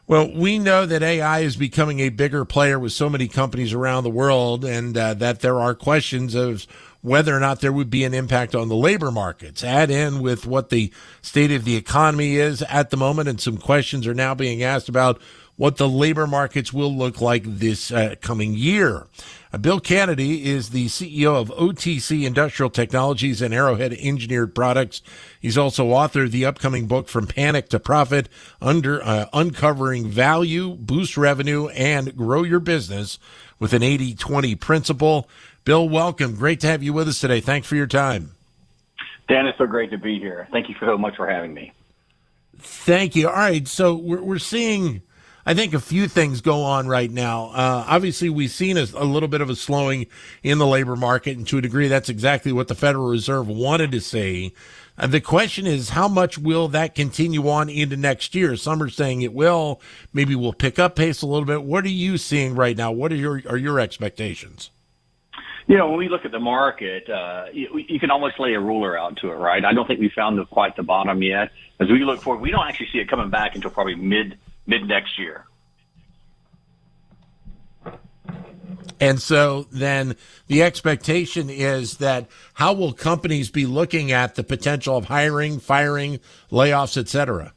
Well, we know that AI is becoming a bigger player with so many companies around the world, and that there are questions of whether or not there would be an impact on the labor markets. Add in with what the state of the economy is at the moment, and some questions are now being asked about what the labor markets will look like this coming year. Bill Kennedy is the CEO of OTC Industrial Technologies and Arrowhead Engineered Products. He's also author of the upcoming book From Panic to Profit, Uncovering Value, Boost Revenue, and Grow Your Business with an 80-20 principle. Bill, welcome. Great to have you with us today. Thanks for your time. Dan, it's so great to be here. Thank you so much for having me. Thank you. All right, so we're seeing, I think, a few things go on right now. Obviously, we've seen a little bit of a slowing in the labor market, and to a degree, that's exactly what the Federal Reserve wanted to see. The question is, how much will that continue on into next year? Some are saying it will. Maybe we'll pick up pace a little bit. What are you seeing right now? What are your expectations? You know, when we look at the market, you can almost lay a ruler out to it, right? I don't think we found quite the bottom yet. As we look forward, we don't actually see it coming back until probably mid next year. And so then the expectation is that how will companies be looking at the potential of hiring, firing, layoffs, et cetera?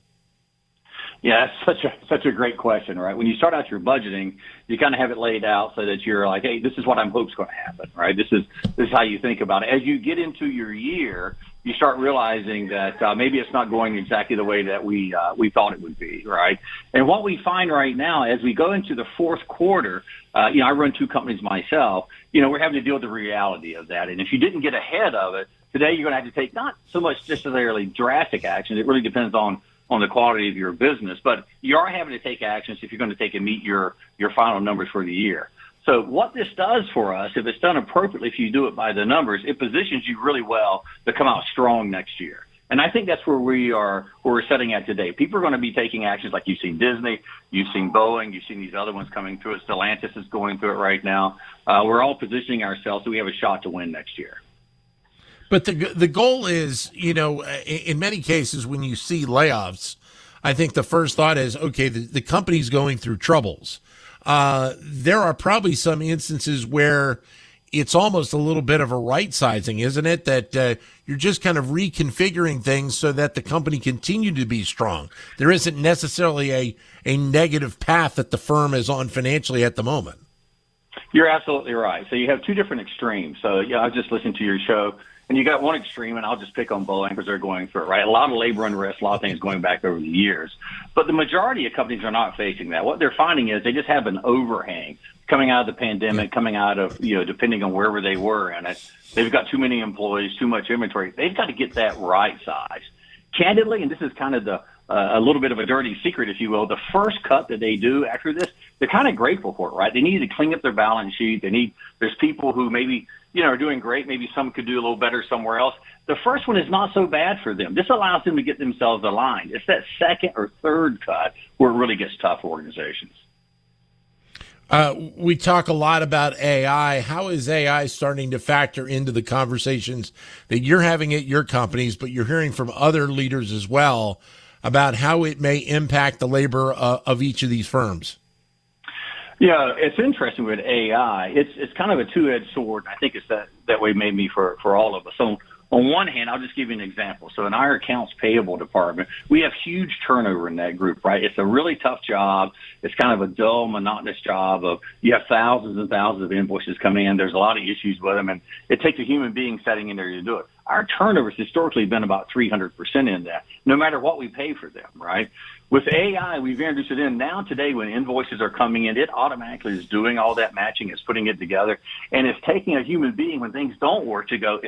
Yeah, that's such a great question, right? When you start out your budgeting, you kind of have it laid out so that you're like, hey, this is what I hope's going to happen, right? This is how you think about it. As you get into your year, you start realizing that maybe it's not going exactly the way that we thought it would be, right? And what we find right now, as we go into the fourth quarter, I run two companies myself. We're having to deal with the reality of that. And if you didn't get ahead of it, today you're going to have to take not so much necessarily drastic action. It really depends on the quality of your business, but you are having to take actions if you're going to take and meet your final numbers for the year. So what this does for us, if it's done appropriately, if you do it by the numbers, it positions you really well to come out strong next year. And I think that's where we're setting at today. People are going to be taking actions like you've seen Disney, you've seen Boeing, you've seen these other ones coming through it. Stellantis is going through it right now. We're all positioning ourselves so we have a shot to win next year. But the goal is, in many cases when you see layoffs, I think the first thought is, okay, the company's going through troubles. There are probably some instances where it's almost a little bit of a right sizing, isn't it? That you're just kind of reconfiguring things so that the company continue to be strong. There isn't necessarily a negative path that the firm is on financially at the moment. You're absolutely right. So you have two different extremes. So I was just listening to your show. And you got one extreme, and I'll just pick on Boeing because they're going through it, right? A lot of labor unrest, a lot of things going back over the years. But the majority of companies are not facing that. What they're finding is they just have an overhang coming out of the pandemic, coming out of, depending on wherever they were in it. They've got too many employees, too much inventory. They've got to get that right size. Candidly, and this is kind of a little bit of a dirty secret, if you will, the first cut that they do after this, they're kind of grateful for it, right? They need to clean up their balance sheet. There's people who maybe, are doing great. Maybe some could do a little better somewhere else. The first one is not so bad for them. This allows them to get themselves aligned. It's that second or third cut where it really gets tough for organizations. We talk a lot about AI. How is AI starting to factor into the conversations that you're having at your companies, but you're hearing from other leaders as well about how it may impact the labor of each of these firms? Yeah, it's interesting with AI. It's kind of a two-edged sword. I think it's that way maybe for all of us. So on one hand, I'll just give you an example. So in our accounts payable department, we have huge turnover in that group, right? It's a really tough job. It's kind of a dull, monotonous job of you have thousands and thousands of invoices coming in. There's a lot of issues with them, and it takes a human being sitting in there to do it. Our turnover has historically been about 300% in that, no matter what we pay for them, right? With AI, we've introduced it in. Now today, when invoices are coming in, it automatically is doing all that matching. It's putting it together. And it's taking a human being when things don't work to go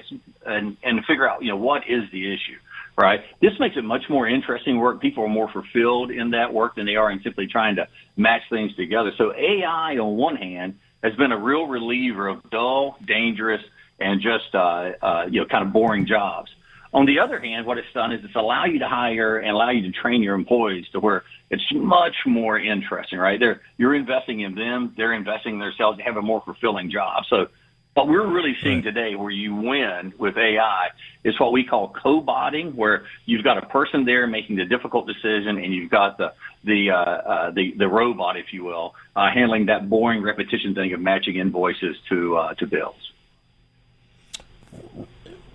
and figure out, what is the issue, right? This makes it much more interesting work. People are more fulfilled in that work than they are in simply trying to match things together. So AI, on one hand, has been a real reliever of dull, dangerous, and just, kind of boring jobs. On the other hand, what it's done is it's allow you to hire and allow you to train your employees to where it's much more interesting, right? You're investing in them. They're investing in themselves to have a more fulfilling job. So What we're really seeing today where you win with AI is what we call co-botting, where you've got a person there making the difficult decision and you've got the robot, if you will, handling that boring repetition thing of matching invoices to bills.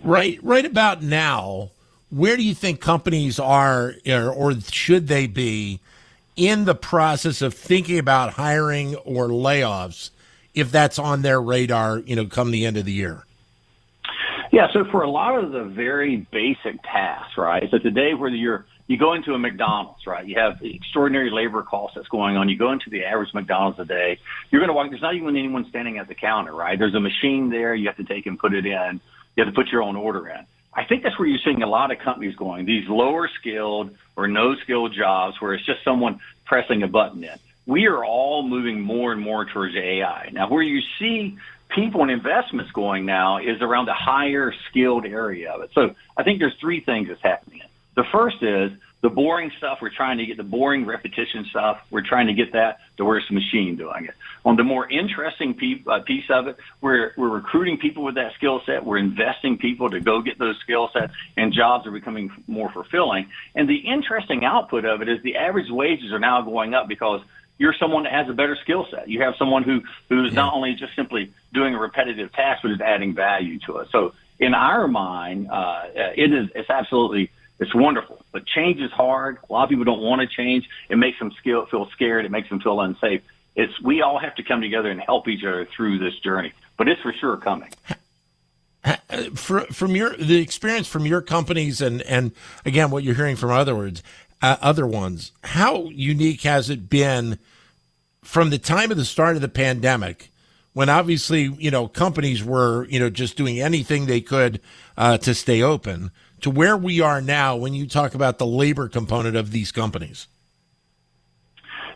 Right about now, where do you think companies are, or should they be, in the process of thinking about hiring or layoffs, if that's on their radar, come the end of the year? Yeah, so for a lot of the very basic tasks, right? So today, whether you go into a McDonald's, right? You have extraordinary labor costs that's going on. You go into the average McDonald's today, you're going to walk. There's not even anyone standing at the counter, right? There's a machine there. You have to take and put it in. You have to put your own order in. I think that's where you're seeing a lot of companies going, these lower skilled or no skilled jobs where it's just someone pressing a button in. We are all moving more and more towards AI. Now, where you see people and investments going now is around the higher skilled area of it. So I think there's three things that's happening. The first is the boring stuff. We're trying to get the boring repetition stuff. We're trying to get that to where it's a machine doing it. On the more interesting piece of it, we're recruiting people with that skill set. We're investing people to go get those skill sets, and jobs are becoming more fulfilling. And the interesting output of it is the average wages are now going up because you're someone that has a better skill set. You have someone who's not only just simply doing a repetitive task, but is adding value to it. So in our mind, it's wonderful, but change is hard. A lot of people don't want to change. It makes them feel scared. It makes them feel unsafe. We all have to come together and help each other through this journey, but it's for sure coming. From the experience from your companies and again, what you're hearing from other ones, how unique has it been from the time of the start of the pandemic, when obviously, companies were, just doing anything they could to stay open, to where we are now when you talk about the labor component of these companies?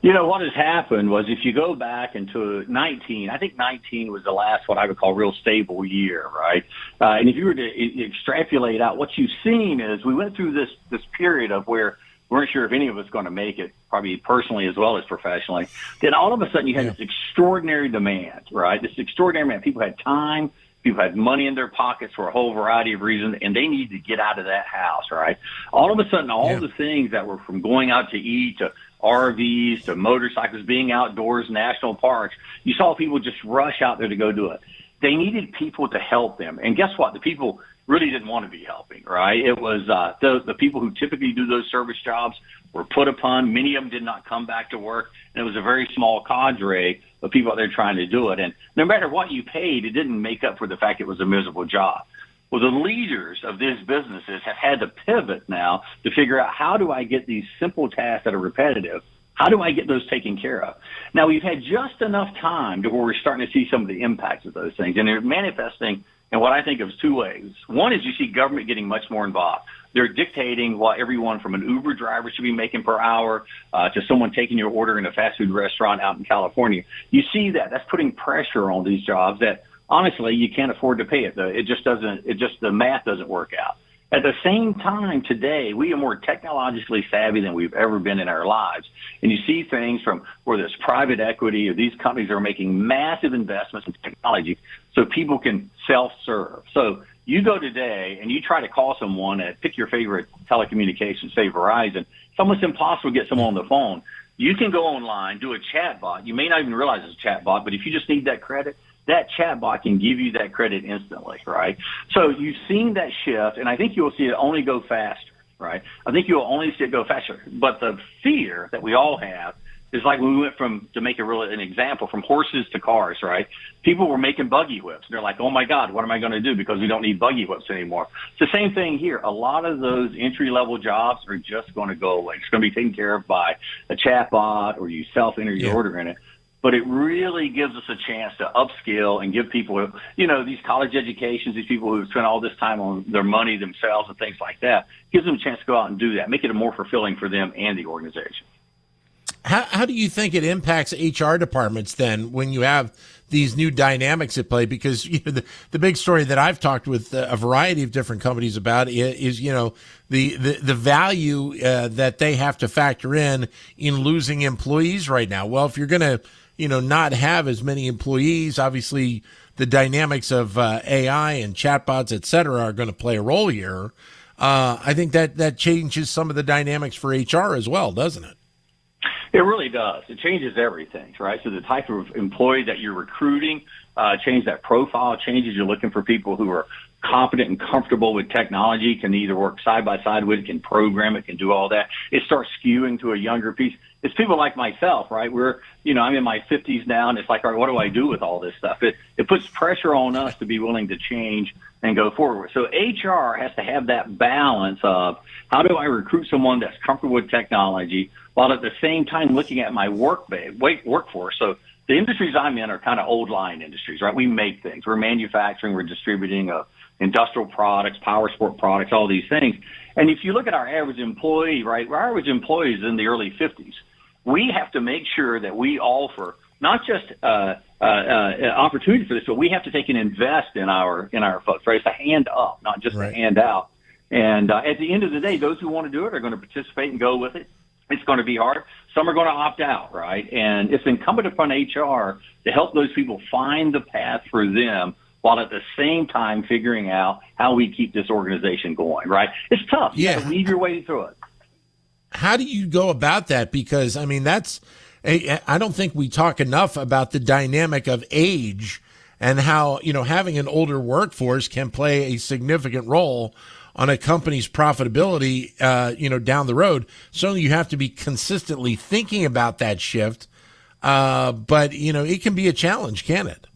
What has happened was if you go back into 19, I think 19 was the last what I would call real stable year, right? And if you were to extrapolate out, what you've seen is we went through this period of where we weren't sure if any of us going to make it, probably personally as well as professionally. Then all of a sudden you had this extraordinary demand, right? This extraordinary demand. People had time. People had money in their pockets for a whole variety of reasons, and they needed to get out of that house, right? All of a sudden, all the things that were from going out to eat to RVs to motorcycles, being outdoors, national parks, you saw people just rush out there to go do it. They needed people to help them. And guess what? The people really didn't want to be helping, right? It was the people who typically do those service jobs were put upon. Many of them did not come back to work, and it was a very small cadre of people out there trying to do it. And no matter what you paid, it didn't make up for the fact it was a miserable job. Well, the leaders of these businesses have had to pivot now to figure out, how do I get these simple tasks that are repetitive? How do I get those taken care of? Now, we've had just enough time to where we're starting to see some of the impacts of those things, and they're manifesting in what I think of two ways. One is you see government getting much more involved. They're dictating what everyone from an Uber driver should be making per hour to someone taking your order in a fast food restaurant out in California. You see that. That's putting pressure on these jobs that, honestly, you can't afford to pay it. The math doesn't work out. At the same time, today, we are more technologically savvy than we've ever been in our lives. And you see things from where there's private equity, or these companies are making massive investments in technology so people can self-serve. So you go today and you try to call someone at, pick your favorite telecommunications, say Verizon. It's almost impossible to get someone on the phone. You can go online, do a chat bot. You may not even realize it's a chat bot, but if you just need that credit, that chatbot can give you that credit instantly, right? So you've seen that shift, and I think you'll see it only go faster, right? I think you'll only see it go faster. But the fear that we all have is like when we went from, to make an example, from horses to cars, right? People were making buggy whips. They're like, oh, my God, what am I going to do? Because we don't need buggy whips anymore. It's the same thing here. A lot of those entry-level jobs are just going to go away. It's going to be taken care of by a chatbot, or you self-enter your order in it. But it really gives us a chance to upskill and give people, these college educations, these people who spend all this time on their money themselves and things like that, gives them a chance to go out and do that, make it more fulfilling for them and the organization. How do you think it impacts HR departments then when you have these new dynamics at play? Because the big story that I've talked with a variety of different companies about is the value that they have to factor in losing employees right now. Well, if you're going to not have as many employees, obviously the dynamics of AI and chatbots, et cetera, are going to play a role here, I think that changes some of the dynamics for HR as well, doesn't it? It really does. It changes everything, right? So the type of employee that you're recruiting, change that profile changes. You're looking for people who are competent and comfortable with technology, can either work side by side with it, can program it, can do all that. It starts skewing to a younger piece. It's people like myself, right? I'm in my 50s now, and it's like, all right, what do I do with all this stuff? It puts pressure on us to be willing to change and go forward. So HR has to have that balance of how do I recruit someone that's comfortable with technology while at the same time looking at my workforce. So the industries I'm in are kind of old line industries, right? We make things. We're manufacturing, we're distributing industrial products, power sport products, all these things. And if you look at our average employee, right, our average employee is in the early 50s. We have to make sure that we offer not just opportunity for this, but we have to take and invest in our folks, right? It's a hand up, not just a hand out. And at the end of the day, those who want to do it are going to participate and go with it. It's going to be hard. Some are going to opt out, right? And it's incumbent upon HR to help those people find the path for them while at the same time figuring out how we keep this organization going, right? It's tough. You got to weave your way through it. How do you go about that? Because, I mean, I don't think we talk enough about the dynamic of age and how, having an older workforce can play a significant role on a company's profitability, down the road. Certainly you have to be consistently thinking about that shift. But, it can be a challenge, can it?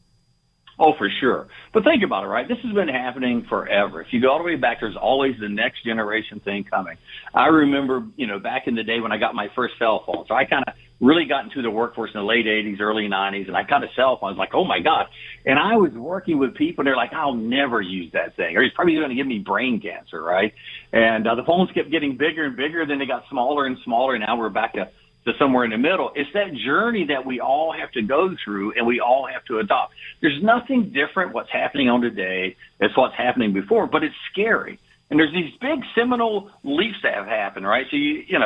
Oh, for sure. But think about it, right? This has been happening forever. If you go all the way back, there's always the next generation thing coming. I remember, back in the day when I got my first cell phone. So I kind of really got into the workforce in the late 80s, early 90s, and I got a cell phone. I was like, oh, my God. And I was working with people, and they're like, I'll never use that thing. Or he's probably going to give me brain cancer, right? And the phones kept getting bigger and bigger. Then they got smaller and smaller, and now we're back to somewhere in the middle. It's that journey that we all have to go through and we all have to adopt. There's nothing different what's happening on today as what's happening before, but it's scary. And there's these big seminal leaps that have happened, right? So,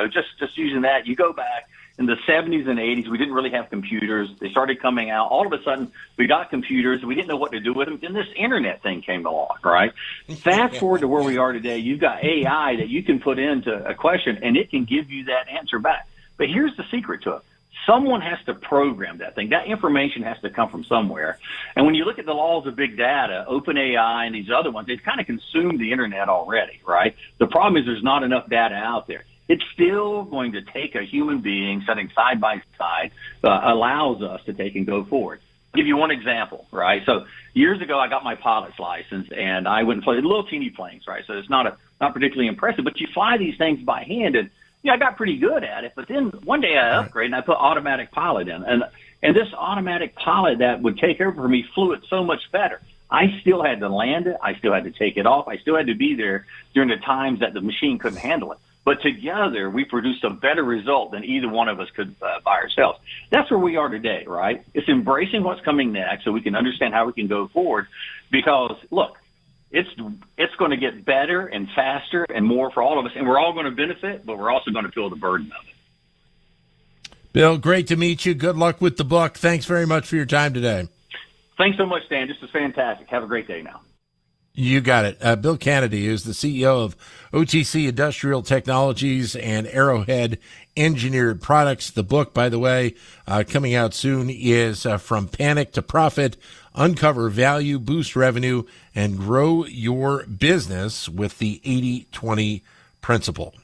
just using that, you go back in the 70s and 80s, we didn't really have computers. They started coming out. All of a sudden, we got computers. We didn't know what to do with them. Then this internet thing came along, right? Fast forward to where we are today, you've got AI that you can put into a question, and it can give you that answer back. But here's the secret to it. Someone has to program that thing. That information has to come from somewhere. And when you look at the laws of big data, OpenAI and these other ones, they've kind of consumed the internet already, right? The problem is there's not enough data out there. It's still going to take a human being sitting side by side, allows us to take and go forward. I'll give you one example, right? So years ago, I got my pilot's license, and I went and flew little teeny planes, right? So it's not particularly impressive, but you fly these things by hand, and I got pretty good at it, but then one day I upgraded and I put automatic pilot in. And this automatic pilot that would take over for me flew it so much better. I still had to land it. I still had to take it off. I still had to be there during the times that the machine couldn't handle it. But together, we produced a better result than either one of us could by ourselves. That's where we are today, right? It's embracing what's coming next so we can understand how we can go forward. Because, look, it's going to get better and faster and more for all of us, and we're all going to benefit, but we're also going to feel the burden of it. Bill, great to meet you. Good luck with the book. Thanks very much for your time today. Thanks so much, Dan. This is fantastic. Have a great day now. You got it. Bill Kennedy is the CEO of OTC Industrial Technologies and Arrowhead Engineered Products. The book, by the way, coming out soon, is From Panic to Profit: Uncover Value, Boost Revenue, and Grow Your Business with the 80-20 Principle.